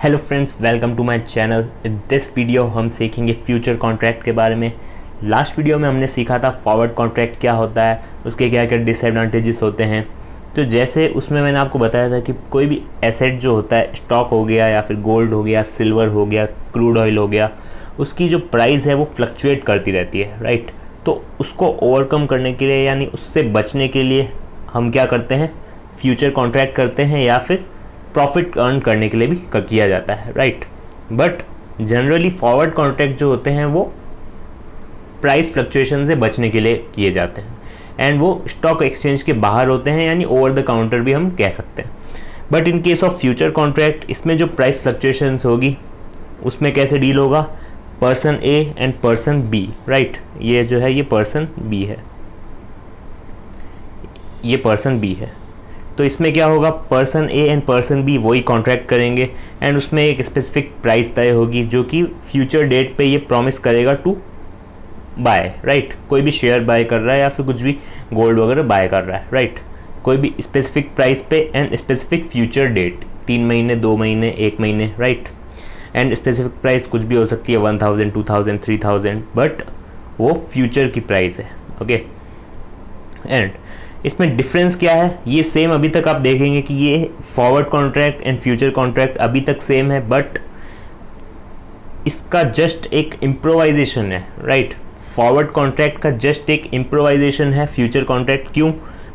Hello friends, welcome to my channel. In this video हम सीखेंगे future contract के बारे में। लास्ट वीडियो में हमने सीखा था फॉरवर्ड कॉन्ट्रैक्ट क्या होता है, उसके क्या क्या डिसएडवांटेजेस होते हैं। तो जैसे उसमें मैंने आपको बताया था कि कोई भी एसेट जो होता है, स्टॉक हो गया या फिर गोल्ड हो गया, सिल्वर हो गया, क्रूड ऑयल हो गया, उसकी जो प्राइस है वो फ्लक्चुएट करती रहती है, राइट। तो उसको ओवरकम करने के लिए यानी उससे बचने के लिए हम क्या करते हैं, फ्यूचर कॉन्ट्रैक्ट करते हैं या फिर प्रॉफिट अर्न करने के लिए भी किया जाता है, right. But generally forward contract जो होते हैं वो प्राइस फ्लक्चुएशन से बचने के लिए किए जाते हैं एंड वो स्टॉक एक्सचेंज के बाहर होते हैं, यानी ओवर द काउंटर भी हम कह सकते हैं। But in case of future contract, इसमें जो प्राइस फ्लक्चुएशंस होगी उसमें कैसे डील होगा, person A and person B, right. ये जो है ये पर्सन बी है, ये पर्सन बी है। तो इसमें क्या होगा, person A and person B वही कॉन्ट्रैक्ट करेंगे एंड उसमें एक स्पेसिफिक प्राइस तय होगी जो कि फ्यूचर डेट पे ये प्रॉमिस करेगा टू बाय, राइट। कोई भी शेयर बाय कर रहा है या फिर कुछ भी गोल्ड वगैरह बाय कर रहा है, राइट। कोई भी स्पेसिफिक प्राइस पे एंड स्पेसिफिक फ्यूचर डेट, 3 महीने, 2 महीने, 1 महीने, राइट। एंड स्पेसिफिक प्राइस कुछ भी हो सकती है, 1000, 2000, 3000, बट वो फ्यूचर की प्राइस है, ओके। एंड इसमें डिफरेंस क्या है, ये सेम अभी तक आप देखेंगे कि ये forward contract and future contract अभी तक सेम है, बट इसका जस्ट एक इम्प्रोवाइजेशन है, राइट। फॉरवर्ड कॉन्ट्रैक्ट का जस्ट एक इम्प्रोवाइजेशन है, फ्यूचर कॉन्ट्रैक्ट क्यों,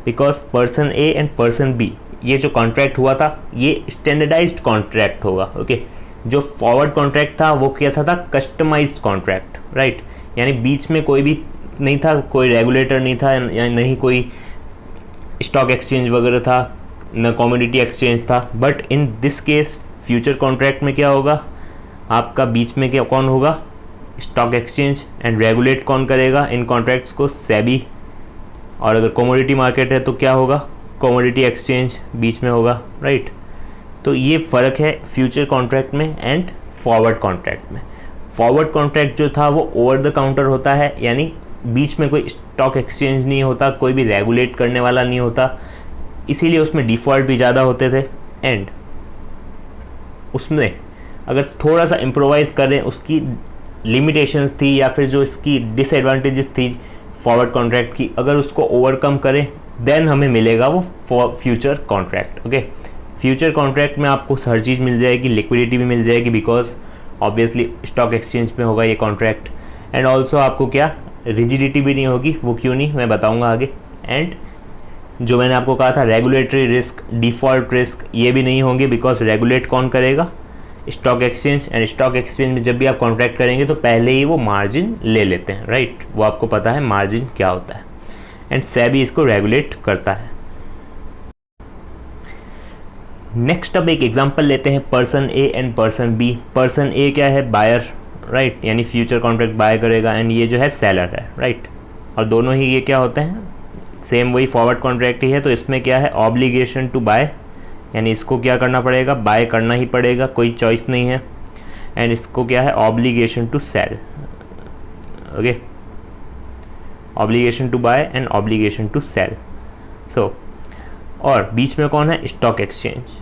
because person A and person B ये जो कॉन्ट्रैक्ट हुआ था ये स्टैंडर्डाइज्ड कॉन्ट्रैक्ट होगा, ओके। जो फॉरवर्ड कॉन्ट्रैक्ट था वो कैसा था, कस्टमाइज्ड कॉन्ट्रैक्ट, राइट। यानी बीच में कोई भी नहीं था, कोई रेगुलेटर नहीं था, यानी नहीं कोई स्टॉक एक्सचेंज वगैरह था, न कमोडिटी एक्सचेंज था। But in this case future contract में क्या होगा, आपका बीच में क्या कौन होगा, स्टॉक एक्सचेंज। एंड रेगुलेट कौन करेगा इन कॉन्ट्रैक्ट्स को, सेबी। और अगर कमोडिटी मार्केट है तो क्या होगा, कमोडिटी एक्सचेंज बीच में होगा, राइट। तो ये फ़र्क है फ्यूचर कॉन्ट्रैक्ट में एंड फॉरवर्ड कॉन्ट्रैक्ट में। फॉरवर्ड कॉन्ट्रैक्ट जो था वो ओवर द काउंटर होता है, यानी बीच में कोई स्टॉक एक्सचेंज नहीं होता, कोई भी रेगुलेट करने वाला नहीं होता, इसीलिए उसमें डिफ़ॉल्ट भी ज़्यादा होते थे। एंड उसमें अगर थोड़ा सा इम्प्रोवाइज़ करें, उसकी लिमिटेशंस थी या फिर जो इसकी डिसएडवांटेजेस थी फॉरवर्ड कॉन्ट्रैक्ट की, अगर उसको ओवरकम करें देन हमें मिलेगा वो future contract, okay. Future contract में आपको हर चीज़ मिल जाएगी, लिक्विडिटी भी मिल जाएगी, बिकॉज ऑब्वियसली स्टॉक एक्सचेंज में होगा ये कॉन्ट्रैक्ट। एंड ऑल्सो आपको क्या, रिजिडिटी भी नहीं होगी, वो क्यों नहीं मैं बताऊंगा आगे। एंड जो मैंने आपको कहा था रेगुलेटरी रिस्क, डिफ़ॉल्ट रिस्क, ये भी नहीं होंगे, बिकॉज रेगुलेट कौन करेगा, stock exchange. And stock exchange में जब भी आप कॉन्ट्रैक्ट करेंगे तो पहले ही वो मार्जिन ले लेते हैं, राइट। वो आपको पता है मार्जिन क्या होता है, एंड सेबी इसको रेगुलेट करता है। नेक्स्ट अब एक एग्जांपल लेते हैं, person A and person B. Person A क्या है, बायर, राइट, यानी फ्यूचर कॉन्ट्रैक्ट बाय करेगा, एंड ये जो है सेलर है, राइट। और दोनों ही ये क्या होते हैं, सेम वही फॉरवर्ड कॉन्ट्रैक्ट ही है। तो इसमें क्या है, ऑब्लिगेशन टू बाय, यानी इसको क्या करना पड़ेगा, बाय करना ही पड़ेगा, कोई चॉइस नहीं है। एंड इसको क्या है, obligation to sell, okay. Obligation to buy and obligation to sell. So और बीच में कौन है, स्टॉक एक्सचेंज।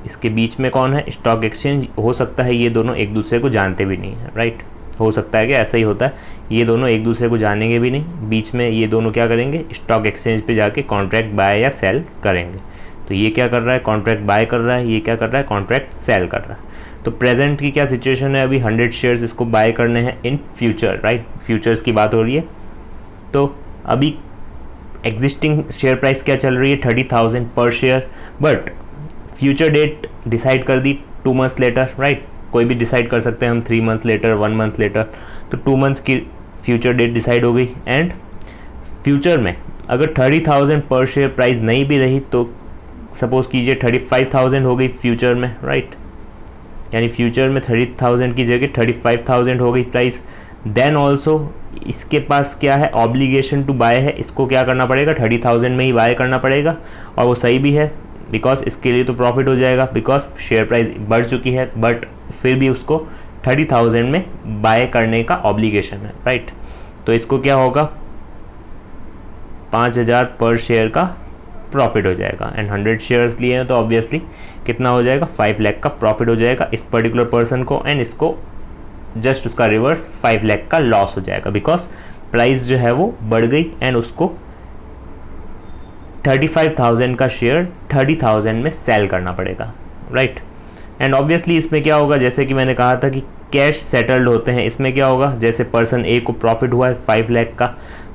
इसके बीच में कौन है, स्टॉक एक्सचेंज। हो सकता है ये दोनों एक दूसरे को जानते भी नहीं है, राइट। हो सकता है कि ऐसा ही होता है, ये दोनों एक दूसरे को जानेंगे भी नहीं, बीच में ये दोनों क्या करेंगे, स्टॉक एक्सचेंज पे जाके कॉन्ट्रैक्ट बाय या सेल करेंगे। तो ये क्या कर रहा है, कॉन्ट्रैक्ट बाय कर रहा है, ये क्या कर रहा है, कॉन्ट्रैक्ट सेल कर रहा है। तो प्रेजेंट की क्या सिचुएशन है, अभी 100 शेयर्स इसको बाय करने हैं इन फ्यूचर, राइट। फ्यूचर्स की बात हो रही है। तो अभी एग्जिस्टिंग शेयर प्राइस क्या चल रही है, 30,000 पर share. But future date decide कर दी 2 मंथ्स लेटर, राइट। कोई भी डिसाइड कर सकते हैं हम, 3 मंथ लेटर, 1 मंथ लेटर। तो 2 मंथ्स की फ्यूचर डेट डिसाइड हो गई। एंड फ्यूचर में अगर 30,000 पर शेयर प्राइस नहीं भी रही तो सपोज कीजिए 35,000 हो गई फ्यूचर में, राइट। यानी फ्यूचर में 30,000 की जगह 35,000 हो गई प्राइस। देन ऑल्सो इसके पास क्या है, ऑब्लिगेशन टू बाय है, इसको क्या करना पड़ेगा, 30,000 में ही बाय करना पड़ेगा। और वो सही भी है, बिकॉज इसके लिए तो प्रॉफिट हो जाएगा, बिकॉज शेयर प्राइस बढ़ चुकी है, बट फिर भी उसको 30,000 में बाय करने का ऑब्लिगेशन है, राइट। तो इसको क्या होगा, 5,000 पर शेयर का प्रॉफिट हो जाएगा। एंड 100 शेयर्स लिए हैं तो ऑब्वियसली कितना हो जाएगा, 5 लाख का प्रॉफिट हो जाएगा इस पर्टिकुलर पर्सन को। एंड इसको जस्ट उसका रिवर्स 5 लाख का लॉस हो जाएगा, बिकॉज प्राइस जो है वो बढ़ गई एंड उसको 35,000 का शेयर 30,000 में सेल करना पड़ेगा, राइट। एंड ऑब्वियसली इसमें क्या होगा, जैसे कि मैंने कहा था कि कैश सेटल्ड होते हैं, इसमें क्या होगा, जैसे पर्सन ए को प्रॉफिट हुआ है 5 लाख का,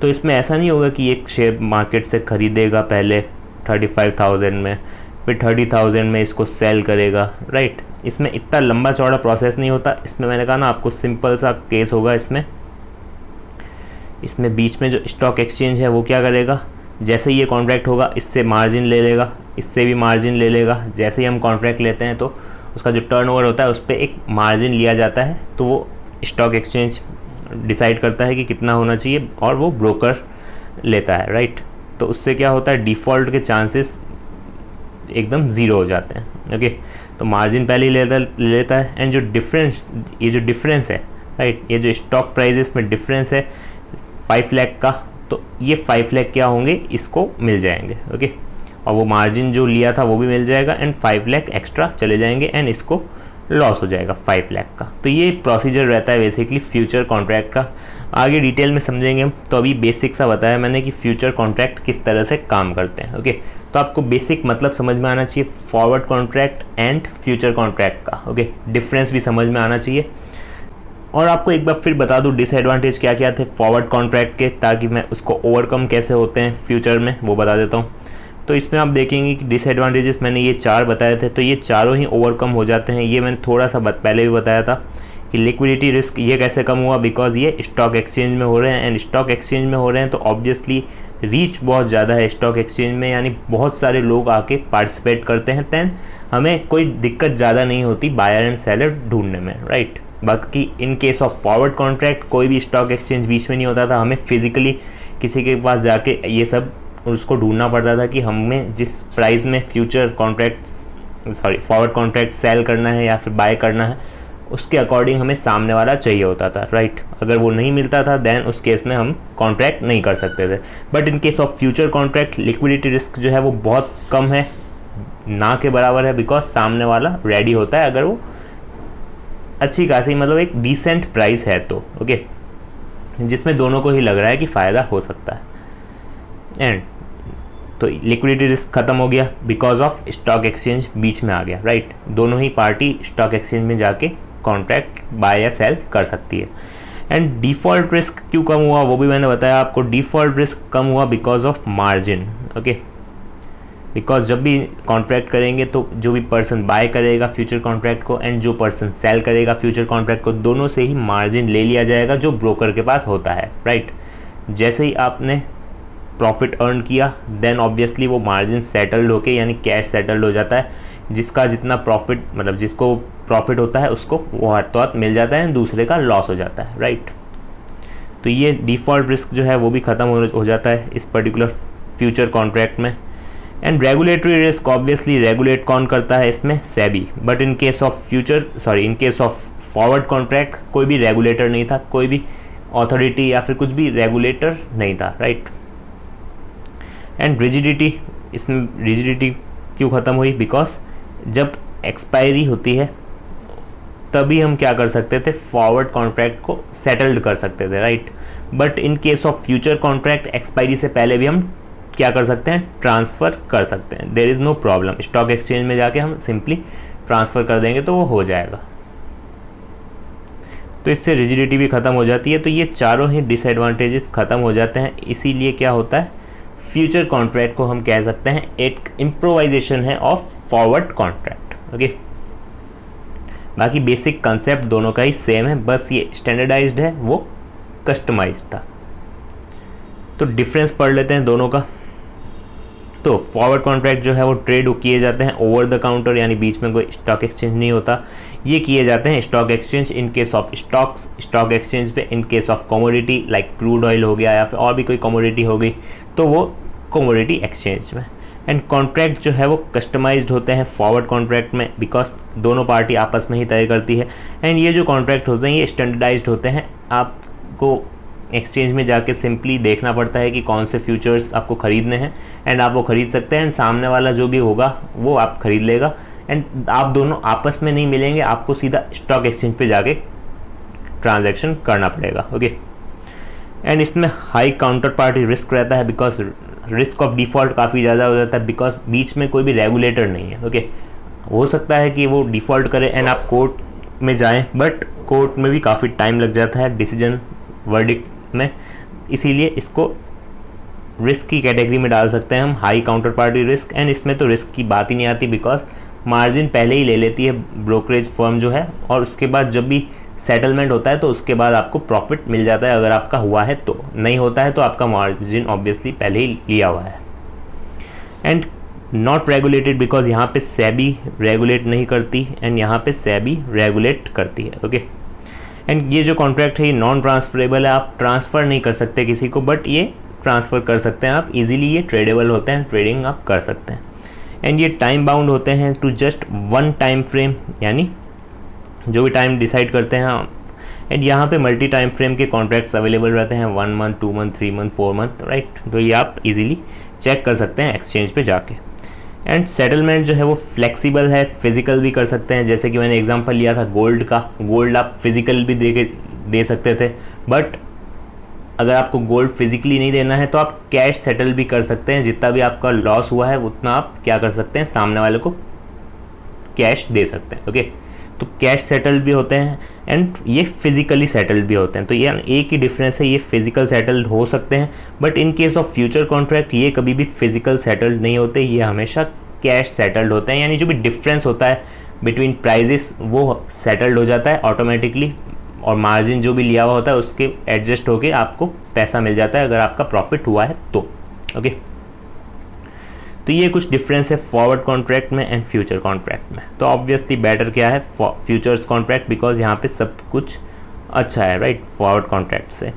तो इसमें ऐसा नहीं होगा कि एक शेयर मार्केट से खरीदेगा पहले 35,000 में, फिर 30,000 में इसको सेल करेगा, राइट। इसमें इतना लंबा चौड़ा प्रोसेस नहीं होता। इसमें मैंने कहा ना आपको सिंपल सा केस होगा। इसमें बीच में जो स्टॉक एक्सचेंज है वो क्या करेगा, जैसे ही ये कॉन्ट्रैक्ट होगा इससे मार्जिन ले लेगा, इससे भी मार्जिन ले लेगा। जैसे ही हम कॉन्ट्रैक्ट लेते हैं तो उसका जो टर्नओवर होता है उस पर एक मार्जिन लिया जाता है, तो वो स्टॉक एक्सचेंज डिसाइड करता है कि कितना होना चाहिए और वो ब्रोकर लेता है, राइट। तो उससे क्या होता है, डिफ़ॉल्ट के चांसेस एकदम ज़ीरो हो जाते हैं, ओके। तो मार्जिन पहले ही ले लेता है। एंड जो डिफरेंस है, राइट, ये जो स्टॉक प्राइजेस में डिफरेंस है 5 लाख का, तो ये 5 लाख क्या होंगे, इसको मिल जाएंगे, ओके। और वो मार्जिन जो लिया था वो भी मिल जाएगा एंड 5 लाख एक्स्ट्रा चले जाएंगे एंड इसको लॉस हो जाएगा 5 लाख का। तो ये प्रोसीजर रहता है बेसिकली फ्यूचर कॉन्ट्रैक्ट का। आगे डिटेल में समझेंगे हम। तो अभी बेसिक सा बताया मैंने कि फ्यूचर कॉन्ट्रैक्ट किस तरह से काम करते हैं, ओके। तो आपको बेसिक मतलब समझ में आना चाहिए forward contract and future contract का, ओके। डिफरेंस भी समझ में आना चाहिए। और आपको एक बार फिर बता दूं डिसएडवांटेज क्या क्या थे फॉरवर्ड कॉन्ट्रैक्ट के, ताकि मैं उसको ओवरकम कैसे होते हैं फ्यूचर में वो बता देता हूँ। तो इसमें आप देखेंगे कि डिसएडवांटेजेस मैंने ये 4 बताए थे, तो ये चारों ही ओवरकम हो जाते हैं। ये मैंने थोड़ा सा पहले भी बताया था कि लिक्विडिटी रिस्क ये कैसे कम हुआ, बिकॉज ये स्टॉक एक्सचेंज में हो रहे हैं। एंड स्टॉक एक्सचेंज में हो रहे हैं तो ऑब्वियसली रीच बहुत ज़्यादा है स्टॉक एक्सचेंज में, यानी बहुत सारे लोग आके पार्टिसिपेट करते हैं। दैन हमें कोई दिक्कत ज़्यादा नहीं होती बायर एंड सेलर ढूंढने में, राइट। बाकी इन केस ऑफ फॉरवर्ड कॉन्ट्रैक्ट कोई भी स्टॉक एक्सचेंज बीच में नहीं होता था, हमें फिजिकली किसी के पास जाके ये सब उसको ढूंढना पड़ता था कि हमें जिस प्राइस में future contract forward contract sell करना है या फिर बाय करना है, उसके अकॉर्डिंग हमें सामने वाला चाहिए होता था, राइट। अगर वो नहीं मिलता था देन उस केस में हम कॉन्ट्रैक्ट नहीं कर सकते थे। But in case of future contract liquidity risk जो है वो बहुत कम है, ना के बराबर है, बिकॉज सामने वाला रेडी होता है अगर वो अच्छी खासी मतलब एक डिसेंट प्राइस है तो, ओके, जिसमें दोनों को ही लग रहा है कि फ़ायदा हो सकता है। एंड तो लिक्विडिटी रिस्क खत्म हो गया बिकॉज ऑफ स्टॉक एक्सचेंज बीच में आ गया, राइट। दोनों ही पार्टी स्टॉक एक्सचेंज में जाके कॉन्ट्रैक्ट बाय या सेल कर सकती है। एंड डिफ़ॉल्ट रिस्क क्यों कम हुआ वो भी मैंने बताया आपको। डिफ़ॉल्ट रिस्क कम हुआ because of margin, okay. Because जब भी कॉन्ट्रैक्ट करेंगे तो जो भी पर्सन बाय करेगा फ्यूचर कॉन्ट्रैक्ट को एंड जो पर्सन सेल करेगा फ्यूचर कॉन्ट्रैक्ट को, दोनों से ही मार्जिन ले लिया जाएगा जो ब्रोकर के पास होता है, राइट। जैसे ही आपने प्रॉफिट अर्न किया देन ऑब्वियसली वो मार्जिन सेटल्ड होके यानी कैश सेटल्ड हो जाता है। जिसका जितना प्रॉफिट मतलब जिसको प्रॉफिट होता है उसको वो हाथ तो हाथ मिल जाता है, दूसरे का लॉस हो जाता है, राइट। तो ये डिफ़ॉल्ट रिस्क जो है वो भी ख़त्म हो जाता है इस पर्टिकुलर फ्यूचर कॉन्ट्रैक्ट में। And regulatory risk obviously regulate कौन करता है इसमें, SEBI. But in case of forward contract कोई भी रेगुलेटर नहीं था, कोई भी अथॉरिटी या फिर कुछ भी रेगुलेटर नहीं था, राइट। एंड रिजिडिटी, इसमें रिजिडिटी क्यों ख़त्म हुई, बिकॉज जब एक्सपायरी होती है तभी हम क्या कर सकते थे, फॉरवर्ड कॉन्ट्रैक्ट को सेटल्ड कर सकते थे, right. But in case of future contract expiry से पहले भी हम क्या कर सकते हैं, ट्रांसफ़र कर सकते हैं। There is no problem, stock exchange में जाके हम सिंपली ट्रांसफ़र कर देंगे तो वो हो जाएगा। तो इससे रिजिडिटी भी ख़त्म हो जाती है। तो ये चारों ही डिसएडवांटेजेस ख़त्म हो जाते हैं। इसीलिए क्या होता है, फ्यूचर कॉन्ट्रैक्ट को हम कह सकते हैं एक इम्प्रोवाइजेशन है ऑफ फॉरवर्ड कॉन्ट्रैक्ट, ओके। बाकी बेसिक कंसेप्ट दोनों का ही सेम है, बस ये स्टैंडर्डाइज्ड है, वो कस्टमाइज्ड था। तो डिफरेंस पढ़ लेते हैं दोनों का। तो फॉरवर्ड कॉन्ट्रैक्ट जो है वो ट्रेड किए जाते हैं ओवर द काउंटर, यानी बीच में कोई स्टॉक एक्सचेंज नहीं होता। ये किए जाते हैं stock exchange in case of stocks, stock exchange पे in case of commodity like crude oil हो गया या फिर और भी कोई कमोडिटी हो गई तो वो कमोडिटी एक्सचेंज में। एंड कॉन्ट्रैक्ट जो है वो कस्टमाइज्ड होते हैं फॉरवर्ड कॉन्ट्रैक्ट में, बिकॉज दोनों पार्टी आपस में ही तय करती है। एंड ये जो कॉन्ट्रैक्ट होते हैं ये स्टैंडर्डाइज्ड होते हैं, आपको एक्सचेंज में जाके सिंपली देखना पड़ता है कि कौन से फ्यूचर्स आपको ख़रीदने हैं, एंड आप वो ख़रीद सकते हैं, एंड सामने वाला जो भी होगा वो आप ख़रीद लेगा, एंड आप दोनों आपस में नहीं मिलेंगे, आपको सीधा स्टॉक एक्सचेंज पे जाके ट्रांजैक्शन करना पड़ेगा। ओके, एंड इसमें हाई काउंटर पार्टी रिस्क रहता है, बिकॉज रिस्क ऑफ डिफ़ॉल्ट काफ़ी ज़्यादा हो जाता है, बिकॉज बीच में कोई भी रेगुलेटर नहीं है। ओके, हो सकता है कि वो डिफ़ॉल्ट करे एंड आप कोर्ट में जाएं, बट कोर्ट में भी काफ़ी टाइम लग जाता है डिसीजन वर्डिक्ट में, इसीलिए इसको रिस्क की कैटेगरी में डाल सकते हैं हम, high counter party risk. And इसमें तो रिस्क की बात ही नहीं आती, बिकॉज मार्जिन पहले ही ले लेती है ब्रोकरेज फर्म जो है, और उसके बाद जब भी सेटलमेंट होता है तो उसके बाद आपको प्रॉफिट मिल जाता है, अगर आपका हुआ है तो। नहीं होता है तो आपका मार्जिन ऑब्वियसली पहले ही लिया हुआ है। एंड नॉट रेगुलेटेड, बिकॉज यहाँ पे सेबी रेगुलेट नहीं करती एंड यहाँ पे सेबी रेगुलेट करती है। ओके, एंड ये जो कॉन्ट्रैक्ट है ये नॉन ट्रांसफरेबल है, आप ट्रांसफ़र नहीं कर सकते किसी को, बट ये ट्रांसफ़र कर सकते हैं आप इजीली, ये ट्रेडेबल होते हैं, ट्रेडिंग आप कर सकते हैं। एंड ये टाइम बाउंड होते हैं to just one time frame, यानी जो भी टाइम डिसाइड करते हैं हम। एंड यहाँ पे मल्टी टाइम फ्रेम के कॉन्ट्रैक्ट्स अवेलेबल रहते हैं, 1 month, 2 month, 3 month, 4 month, right. तो ये आप इजीली चेक कर सकते हैं एक्सचेंज पे जाके। एंड सेटलमेंट जो है वो फ्लेक्सिबल है, फिजिकल भी कर सकते हैं, जैसे कि मैंने एग्जांपल लिया था गोल्ड का, गोल्ड आप फिजिकल भी दे सकते थे, बट अगर आपको गोल्ड फिजिकली नहीं देना है तो आप कैश सेटल भी कर सकते हैं, जितना भी आपका लॉस हुआ है उतना आप क्या कर सकते हैं, सामने वाले को कैश दे सकते हैं। ओके, तो कैश सेटल्ड भी होते हैं एंड ये फिजिकली सेटल्ड भी होते हैं, तो ये एक ही डिफरेंस है, ये फिजिकल सेटल्ड हो सकते हैं, but in case of future contract ये कभी भी फिजिकल सेटल्ड नहीं होते, ये हमेशा कैश सेटल्ड होते हैं, यानी जो भी डिफरेंस होता है बिटवीन प्राइजेस वो सेटल्ड हो जाता है ऑटोमेटिकली, और मार्जिन जो भी लिया हुआ होता है उसके एडजस्ट होके आपको पैसा मिल जाता है अगर आपका प्रॉफिट हुआ है तो। ओके, तो ये कुछ डिफरेंस है फॉरवर्ड कॉन्ट्रैक्ट में एंड फ्यूचर कॉन्ट्रैक्ट में। तो ऑब्वियसली बेटर क्या है फ्यूचर्स कॉन्ट्रैक्ट, बिकॉज यहाँ पे सब कुछ अच्छा है, राइट, फॉरवर्ड कॉन्ट्रैक्ट से।